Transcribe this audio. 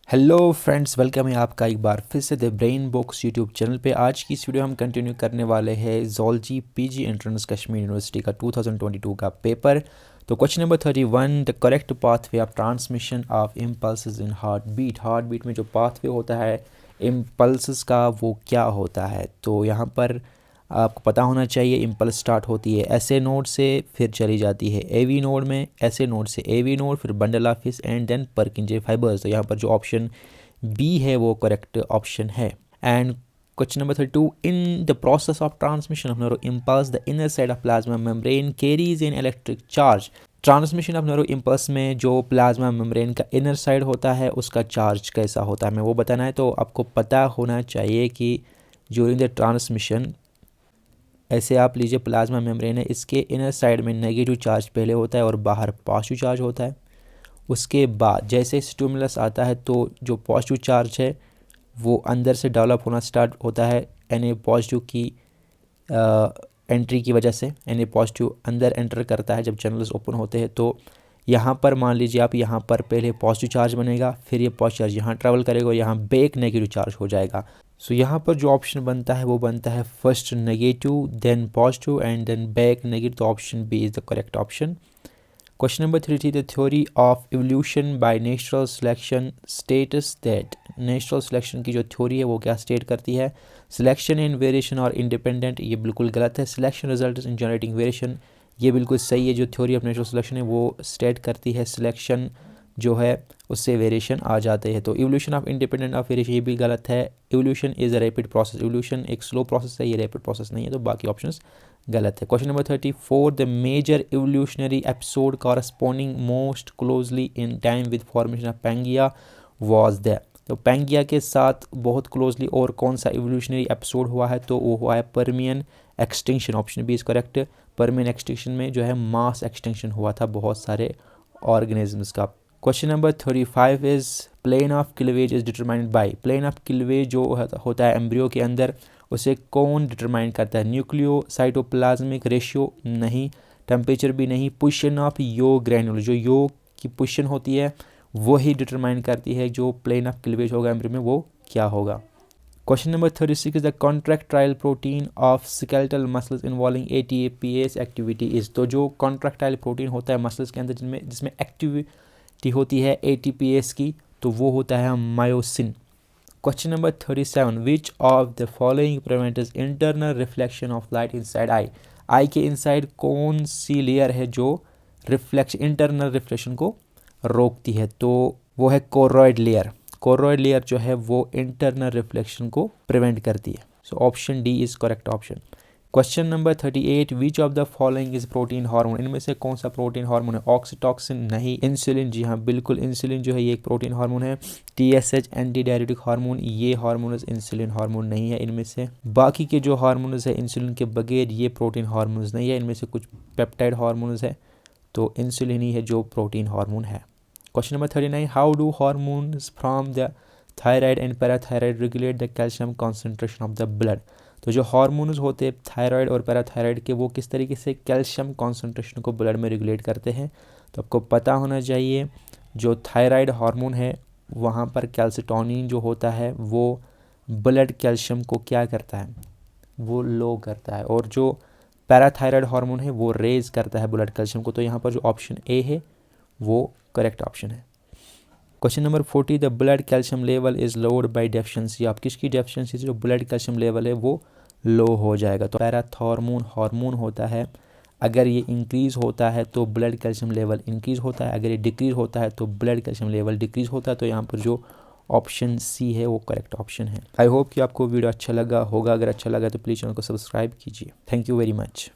Hello friends, welcome है आपका एक बार फिर से the brain box YouTube channel पे। आज की इस वीडियो हम कंटिन्यू करने वाले हैं zoology PG entrance Kashmir university का 2022 का पेपर। तो question number 31, the correct pathway of transmission of impulses in heart beat में जो पाथवे होता है इम्पल्सेस का वो क्या होता है। तो यहाँ पर आपको पता होना चाहिए इम्पल्स स्टार्ट होती है एसए नोड से, फिर चली जाती है एवी नोड में, एसए नोड से एवी नोड, फिर bundle of His and then Purkinje fibres. तो यहाँ पर जो ऑप्शन बी है वो करेक्ट ऑप्शन है। And question number 32, in the process of transmission of neuro impulse the inner side of plasma membrane carries in electric charge. Transmission of neuro impulse में जो plasma membrane का inner side होता है उसका charge कैसा होता है, हमें वो बताना है। तो आपको पता होना चाहिए कि ड्यूरिंग द ट्रांसमिशन, ऐसे आप लीजिए प्लाज्मा मेम्ब्रेन है, इसके इनर साइड में नेगेटिव चार्ज पहले होता है और बाहर पॉजिटिव चार्ज होता है। उसके बाद जैसे स्टिमुलस आता है तो जो पॉजिटिव चार्ज है वो अंदर से डेवलप होना स्टार्ट होता है Na पॉजिटिव की एंट्री की वजह से। Na पॉजिटिव अंदर एंटर करता है जब चैनल्स ओपन होते हैं। तो यहाँ पर मान लीजिए आप, यहाँ पर पहले पॉजिटिव चार्ज बनेगा, फिर ये पॉजिटिव चार्ज यहाँ ट्रैवल करेगा और यहाँ बैक नेगेटिव चार्ज हो जाएगा। सो यहाँ पर जो ऑप्शन बनता है वो बनता है first negative, then positive and then back negative. तो option B is the correct option. Question number 33, the theory of evolution by natural selection states that. Natural selection की जो थ्योरी है वो क्या स्टेट करती है, सिलेक्शन इन वेरिएशन और independent. ये बिल्कुल गलत है। Selection result in generating variation, ये बिल्कुल सही है। जो थ्योरी ऑफ नेचुरल सिलेक्शन है वो स्टेट करती है सिलेक्शन जो है उससे वेरिएशन आ जाते हैं। तो evolution of independent of variation ये भी गलत है। Evolution is a rapid process, evolution एक स्लो प्रोसेस है, ये रैपिड प्रोसेस नहीं है। तो बाकी ऑप्शंस गलत है। Question number 34, the major evolutionary episode corresponding most closely in time with formation of Pangaea was the. तो पैंगिया के साथ बहुत क्लोजली और कौन सा इवोल्यूशनरी एपिसोड हुआ है, तो वो हुआ है Permian extinction. Option B is correct. Permian extinction में जो है मास एक्सटिंक्शन हुआ था बहुत सारे ऑर्गेनिजम्स का। Question number 35 is plane of cleavage is determined by. Plane of cleavage जो होता है एम्ब्रियो के अंदर उसे कौन डिटरमाइन करता है, न्यूक्लियो साइटोप्लाज्मिक रेशियो नहीं, टेम्परेचर भी नहीं, पोजीशन ऑफ योग ग्रैन्यूल, जो योग की पोजीशन होती है वही डिटरमाइन करती है जो प्लेन ऑफ क्लीवेज होगा एम्ब्रियो में वो क्या होगा। Question number 36 is the contractile protein of skeletal muscles involving ATPase activity is. तो जो कॉन्ट्रैक्टाइल प्रोटीन होता है मसल्स के अंदर जिसमें एक्टिविटी होती है एटीपीएस की, तो वो होता है myosin. Question number 37, which of the following prevents internal reflection of light inside eye. Eye के इनसाइड कौन सी लेयर है जो इंटरनल रिफ्लेक्शन को रोकती है, तो वो है कोरोइड लेयर। कोरोइड लेयर जो है वो इंटरनल रिफ्लेक्शन को प्रिवेंट करती है। So option D is correct option. Question number 38, which of the following is protein hormone. इनमें से कौन सा प्रोटीन हार्मोन है, ऑक्सीटॉक्सिन नहीं, इंसुलिन, जी हाँ बिल्कुल इंसुलिन जो है ये एक प्रोटीन हार्मोन है। टीएसएच एंटी डायरेटिक हार्मोन, ये हार्मोन इंसुलिन हार्मोन नहीं है इनमें से। बाकी के जो हार्मोन्स है इंसुलिन के बगैर ये प्रोटीन हार्मोन्स नहीं है, इनमें से कुछ पेप्टाइड हार्मोन्स है, तो इंसुलिन ही है जो प्रोटीन हार्मोन है। Question number 39, how do hormones from the thyroid and parathyroid regulate the calcium concentration of the blood. तो जो हार्मोन्स होते हैं थायराइड और पैराथायराइड के वो किस तरीके से कैल्शियम कॉन्सेंट्रेशन को ब्लड में रेगुलेट करते हैं। तो आपको पता होना चाहिए जो थायराइड हार्मोन है वहाँ पर कैल्सिटोनिन जो होता है वो ब्लड कैल्शियम को क्या करता है, वो लो करता है, और जो पैराथायराइड हार्मोन है वो रेज करता है ब्लड कैल्शियम को। तो यहाँ पर जो ऑप्शन ए है वो करेक्ट ऑप्शन है। Question number 40, the blood calcium level is load bye deficiency. आप किसकी डेफिशिएंसी से जो ब्लड कैल्शियम लेवल है वो लो हो जाएगा। तो पैराथॉर्मोन हार्मोन होता है, अगर ये इंक्रीज़ होता है तो ब्लड कैल्शियम लेवल इंक्रीज़ होता है, अगर ये डिक्रीज़ होता है तो ब्लड कैल्शियम लेवल डिक्रीज़ होता है। तो यहाँ पर जो ऑप्शन सी है वो करेक्ट ऑप्शन है। आई होप कि आपको वीडियो अच्छा लगा होगा। अगर अच्छा लगा तो प्लीज़ चैनल को सब्सक्राइब कीजिए। Thank you very much.